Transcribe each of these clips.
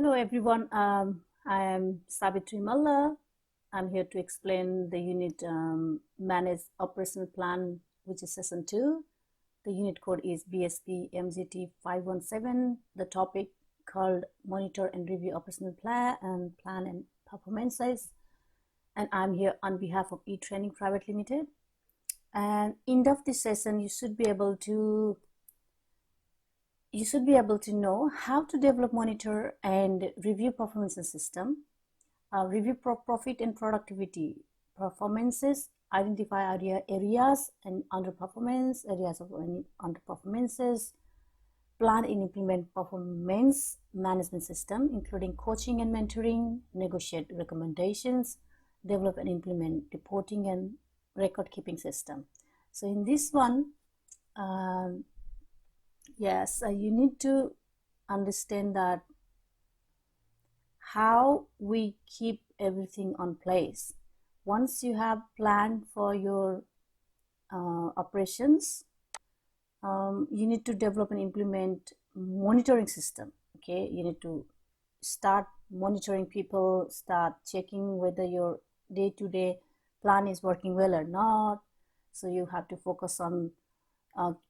Hello everyone, I am Savitri Malla. I'm here to explain the unit Manage Operational Plan, which is session 2. The unit code is BSBMGT517. The topic called Monitor and Review Operational Plan and Performances. And I'm here on behalf of eTraining Private Limited. And end of this session, you should be able to know how to develop, monitor, and review performance system, review profit and productivity performances, identify areas and areas of underperformances, plan and implement performance management system, including coaching and mentoring, negotiate recommendations, develop and implement reporting and record keeping system. So in this one, yes, you need to understand that how we keep everything on place. Once you have planned for your operations, you need to develop and implement monitoring system. Okay, you need to start monitoring people, start checking whether your day-to-day plan is working well or not. So you have to focus on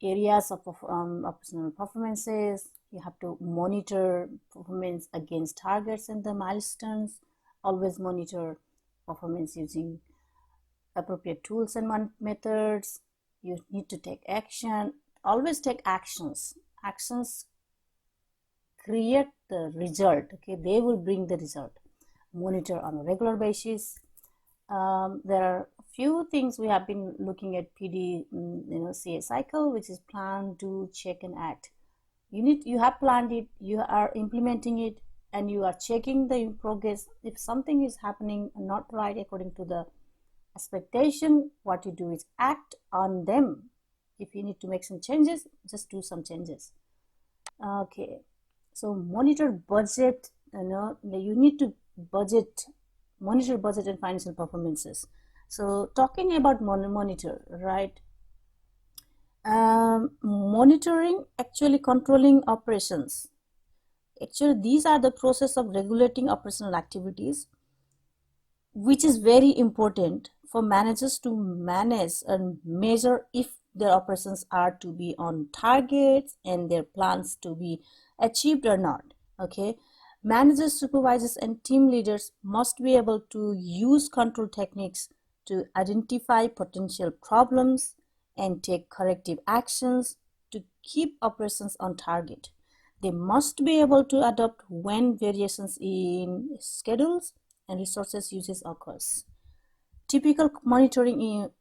areas of operational performances. You have to monitor performance against targets and the milestones. Always monitor performance using appropriate tools and methods. You need to take action. Always take actions. Actions create the result. Okay, they will bring the result. Monitor on a regular basis. There are few things we have been looking at PD, CA cycle, which is plan, do, check, and act. You have planned it, you are implementing it, and you are checking the progress. If something is happening not right according to the expectation, what you do is act on them. If you need to make some changes, just do some changes. Okay, so monitor budget. You need to monitor budget and financial performances. So talking about monitor, right? Monitoring, actually controlling operations. Actually, these are the process of regulating operational activities, which is very important for managers to manage and measure if their operations are to be on targets and their plans to be achieved or not. Okay, managers, supervisors, and team leaders must be able to use control techniques to identify potential problems and take corrective actions to keep operations on target. They must be able to adopt when variations in schedules and resources uses occurs. Typical monitoring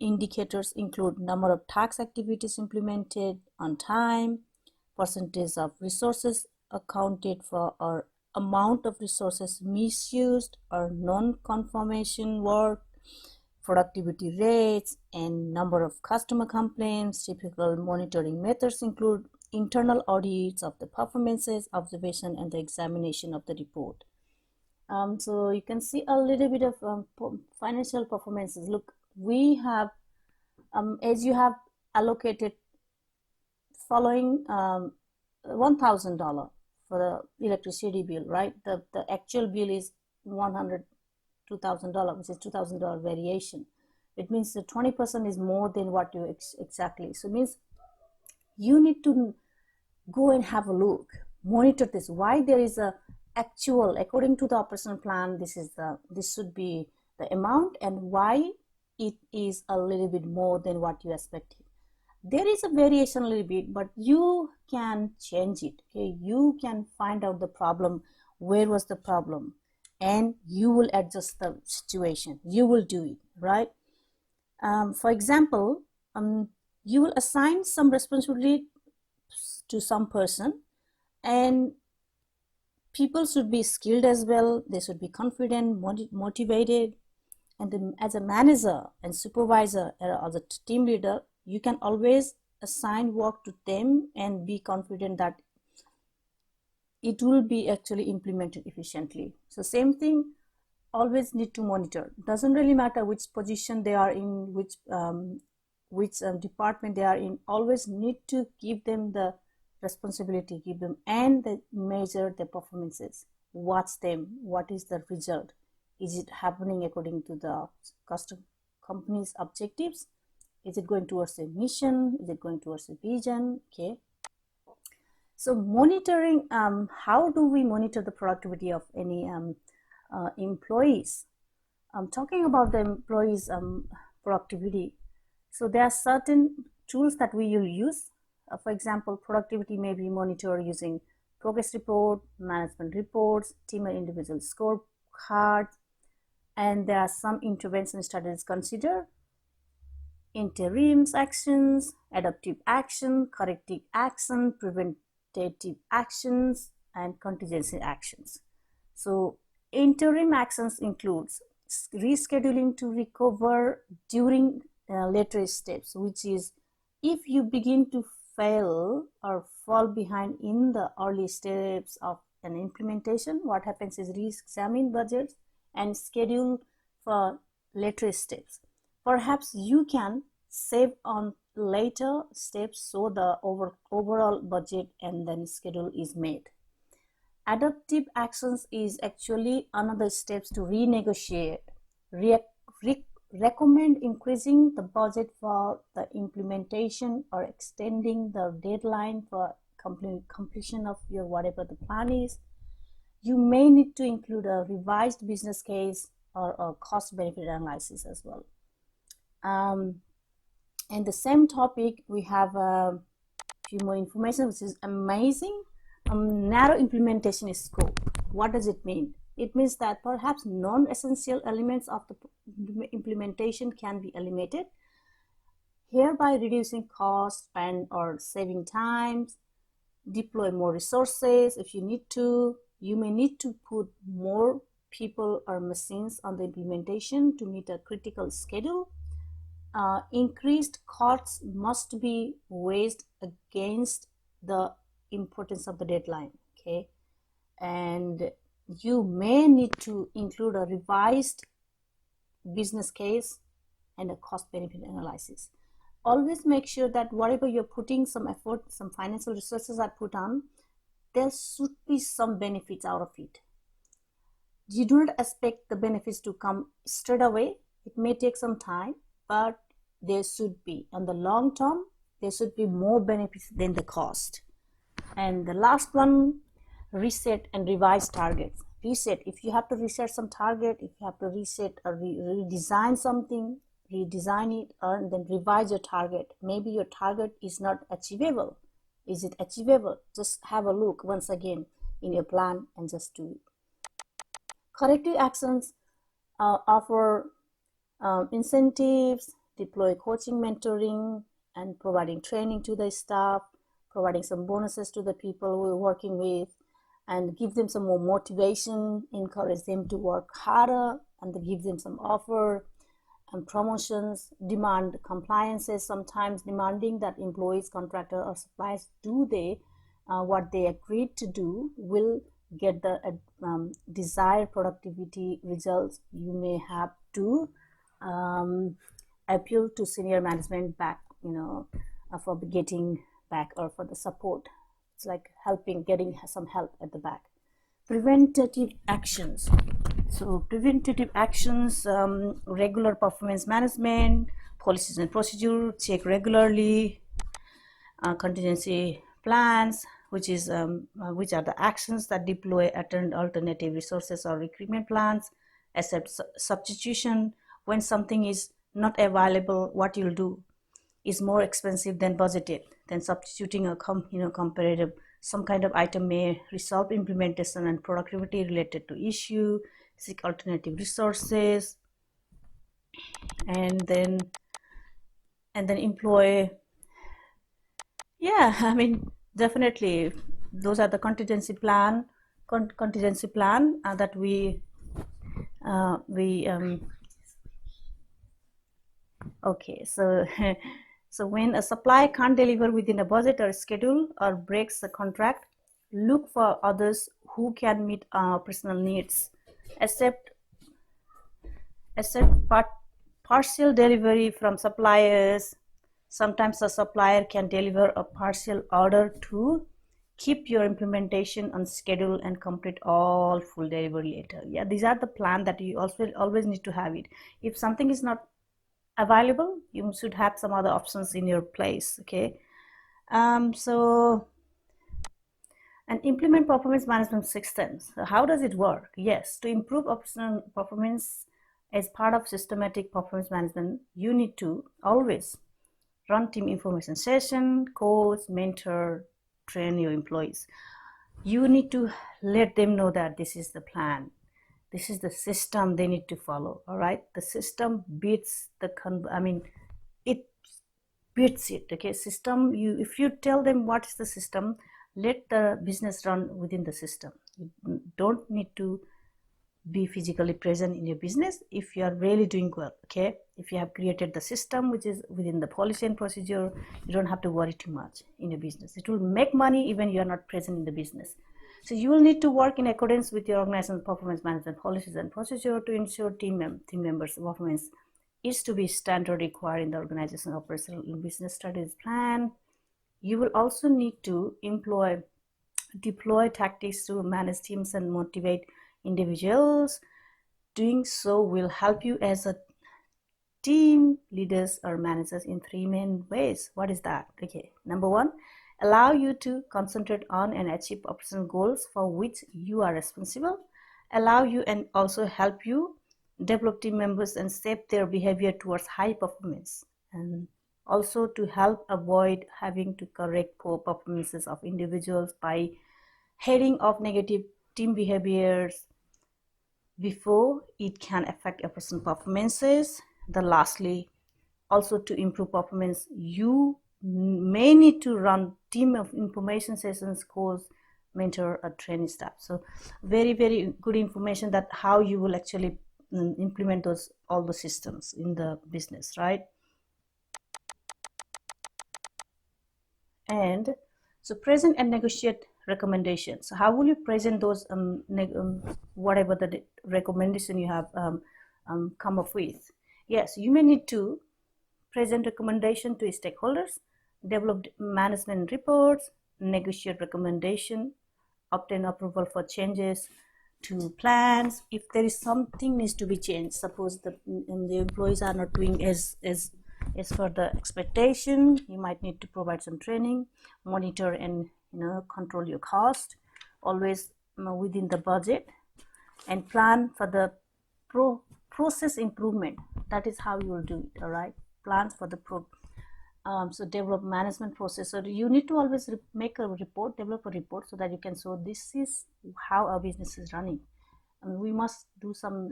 indicators include number of task activities implemented on time, percentage of resources accounted for, or amount of resources misused or non-conformation work, productivity rates, and number of customer complaints. Typical monitoring methods include internal audits of the performances, observation, and the examination of the report. So you can see a little bit of financial performances. Look, we have, as you have allocated following $1,000 for the electricity bill, right? The actual bill is $2,000, which is $2,000 variation. It means the 20% is more than what you exactly. So it means you need to go and have a look, monitor this. Why there is a actual, according to the operational plan, this should be the amount, and why it is a little bit more than what you expected. There is a variation a little bit, but you can change it. Okay, you can find out the problem, where was the problem, and you will adjust the situation. You will do it, right? For example, you will assign some responsibility to some person, and people should be skilled as well. They should be confident, motivated, and then as a manager and supervisor or as a team leader, you can always assign work to them and be confident that it will be actually implemented efficiently. So same thing, always need to monitor. Doesn't really matter which position they are in, which department they are in, always need to give them the responsibility, give them, and they measure their performances. Watch them. What is the result? Is it happening according to the custom company's objectives? Is it going towards a mission? Is it going towards a vision? Okay. So monitoring, how do we monitor the productivity of any employees? I'm talking about the employees' productivity. So there are certain tools that we will use. For example, productivity may be monitored using progress report, management reports, team and individual scorecards, and there are some intervention strategies considered: interims actions, adaptive action, corrective action, preventative actions, and contingency actions. So interim actions includes rescheduling to recover during later steps, which is if you begin to fail or fall behind in the early steps of an implementation, what happens is re-examine budgets and schedule for later steps. Perhaps you can save on later steps so the overall budget and then schedule is made. Adaptive actions is actually another steps to renegotiate, recommend increasing the budget for the implementation or extending the deadline for completion of your whatever the plan is. You may need to include a revised business case or a cost benefit analysis as well. And the same topic, we have a few more information, which is amazing. Narrow implementation scope. What does it mean? It means that perhaps non-essential elements of the implementation can be eliminated, hereby reducing costs and or saving times. Deploy more resources if you need to. You may need to put more people or machines on the implementation to meet a critical schedule. Increased costs must be weighed against the importance of the deadline. Okay, and you may need to include a revised business case and a cost benefit analysis. Always make sure that whatever you're putting some effort, some financial resources are put on, there should be some benefits out of it. You do not expect the benefits to come straight away. It may take some time, but there should be, on the long term, there should be more benefits than the cost. And the last one, reset and revise targets. Reset, if you have to reset some target, if you have to reset or redesign something, redesign it and then revise your target. Maybe your target is not achievable. Is it achievable? Just have a look once again in your plan and just do it. Corrective actions offer incentives, deploy coaching, mentoring, and providing training to the staff, providing some bonuses to the people we're working with, and give them some more motivation, encourage them to work harder, and give them some offer and promotions, demand compliances, sometimes demanding that employees, contractor, or suppliers do what they agreed to do will get the desired productivity results. You may have to appeal to senior management back, for getting back or for the support. It's like getting some help at the back. Preventative actions. So preventative actions, regular performance management, policies and procedure, check regularly, contingency plans, which are the actions that deploy alternative resources or recruitment plans, accept substitution. When something is not available, what you'll do is more expensive than budgeted, then substituting a comparative, some kind of item may resolve implementation and productivity related to issue, seek alternative resources, and then employ. Yeah, I mean, definitely those are the contingency plan that we okay, so so when a supplier can't deliver within a budget or schedule or breaks the contract, look for others who can meet personal needs. Accept partial delivery from suppliers, Sometimes the supplier can deliver a partial order to keep your implementation on schedule and complete all full delivery later. Yeah, these are the plan that you also always need to have it. If something is not available, you should have some other options in your place. Okay. So and implement performance management systems. So how does it work? Yes, to improve operational performance as part of systematic performance management, you need to always run team information session, coach, mentor, train your employees. You need to let them know that this is the plan. This is the system they need to follow. All right. The system beats the, it beats it. Okay. System, if you tell them what is the system, let the business run within the system. You don't need to be physically present in your business if you are really doing well. Okay, if you have created the system which is within the policy and procedure, you don't have to worry too much in your business. It will make money even you are not present in the business. So you will need to work in accordance with your organizational performance management policies and procedure to ensure team members performance is to be standard required in the organization operational business strategies plan. You will also need to deploy tactics to manage teams and motivate individuals. Doing so will help you as a team leaders or managers in three main ways. What is that? Okay, number one, allow you to concentrate on and achieve operational goals for which you are responsible. Allow you and also help you develop team members and shape their behavior towards high performance, and also to help avoid having to correct poor performances of individuals by heading off negative team behaviors before it can affect a person's performances. Lastly, also to improve performance, you may need to run team of information sessions, course, mentor, or train staff. So very, very good information that how you will actually implement all the systems in the business, right? And so present and negotiate recommendations. So how will you present those whatever the recommendation you have come up with? Yes, you may need to present recommendation to stakeholders, develop management reports, negotiate recommendation, obtain approval for changes to plans. If there is something needs to be changed, suppose the employees are not doing as for the expectation, you might need to provide some training, monitor and control your cost, always within the budget, and plan for the process improvement. That is how you will do it. All right, plans for the so develop management process. So you need to always make a report, develop a report, so that you can show this is how our business is running. We must do some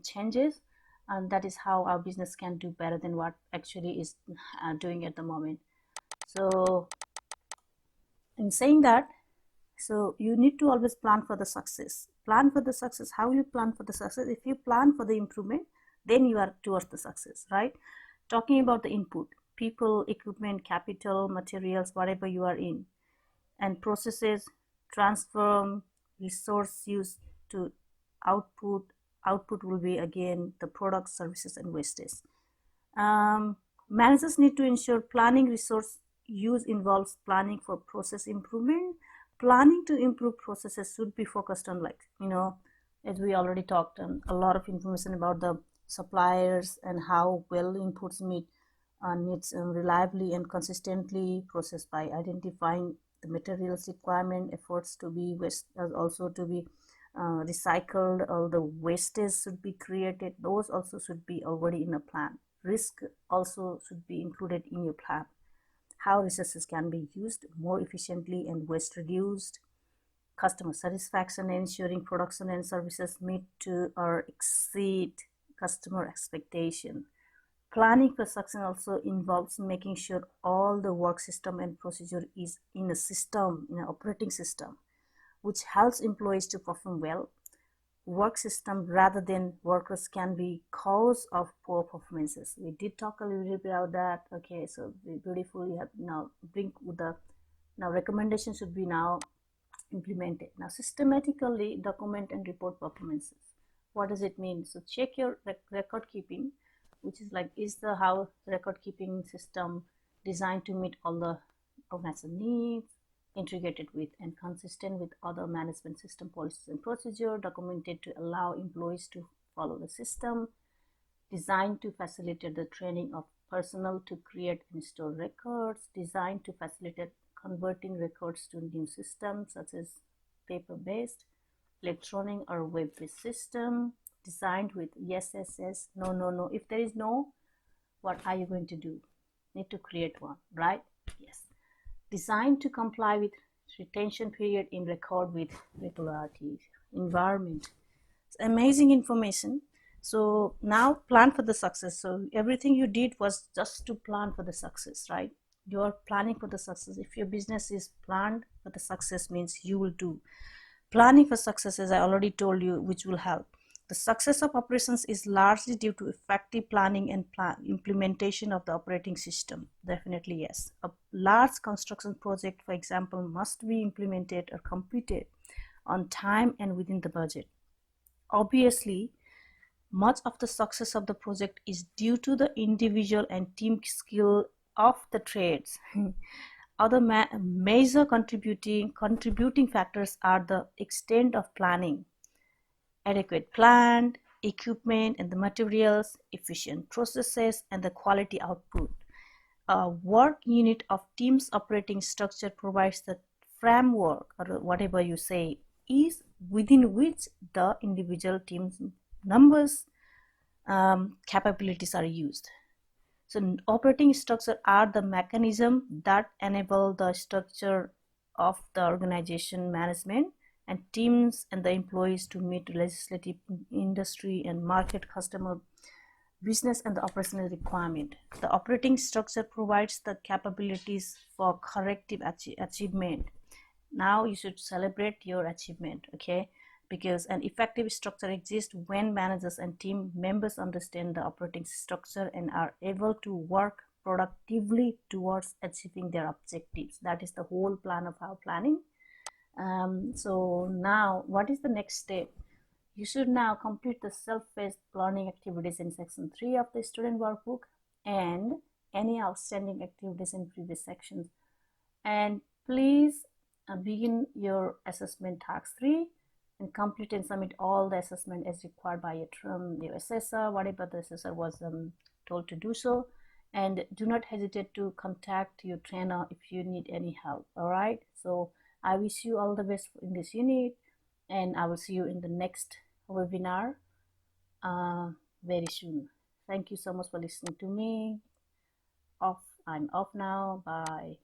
changes, and that is how our business can do better than what actually is doing at the moment. So in saying that, so you need to always plan for the success. Plan for the success. How you plan for the success? If you plan for the improvement, then you are towards the success, right? Talking about the input, people, equipment, capital, materials, whatever you are in, and processes, transform, resource use to output. Output will be again the products, services, and wastage. Managers need to ensure planning resource use involves planning for process improvement. Planning to improve processes should be focused on, like, as we already talked, a lot of information about the suppliers and how well inputs meet needs reliably and consistently processed by identifying the materials requirement, efforts to be waste, also to be recycled, all the wastage should be created. Those also should be already in a plan. Risk also should be included in your plan. How resources can be used more efficiently and waste reduced. Customer satisfaction, ensuring production and services meet to or exceed customer expectation. Planning for success also involves making sure all the work system and procedure is in a system, in an operating system, which helps employees to perform well. Work system rather than workers can be cause of poor performances. We did talk a little bit about that. Okay, so beautiful. You have now bring with the now recommendation should be now implemented. Now systematically document and report performances. What does it mean? So check your record keeping which is like, is the how record keeping system designed to meet all the organization needs, integrated with and consistent with other management system policies and procedure, documented to allow employees to follow the system, designed to facilitate the training of personnel to create and store records, designed to facilitate converting records to new systems such as paper-based, electronic or web-based system, designed with yes, yes, yes, no, no, no. If there is no, what are you going to do? Need to create one, right? Yes. Designed to comply with retention period in record with regularity. Environment. It's amazing information. So now plan for the success. So everything you did was just to plan for the success, right? You are planning for the success. If your business is planned for the success, means you will do. Planning for success, as I already told you, which will help. The success of operations is largely due to effective planning and implementation of the operating system. Definitely, yes. A large construction project, for example, must be implemented or completed on time and within the budget. Obviously, much of the success of the project is due to the individual and team skill of the trades. Other major contributing factors are the extent of planning, adequate plant, equipment and the materials, efficient processes, and the quality output. A work unit of team's operating structure provides the framework, or whatever you say, is within which the individual team's numbers, capabilities are used. So operating structure are the mechanism that enable the structure of the organization management and teams and the employees to meet legislative, industry and market, customer, business and the operational requirement. The operating structure provides the capabilities for corrective achievement. Now you should celebrate your achievement, okay? Because an effective structure exists when managers and team members understand the operating structure and are able to work productively towards achieving their objectives. That is the whole plan of our planning. So now, what is the next step? You should now complete the self-paced learning activities in section 3 of the student workbook and any outstanding activities in previous sections. And please begin your assessment task 3 and complete and submit all the assessment as required by your assessor, whatever the assessor was told to do so. And do not hesitate to contact your trainer if you need any help. All right, so I wish you all the best in this unit, and I will see you in the next webinar very soon. Thank you so much for listening to me. I'm off now. Bye.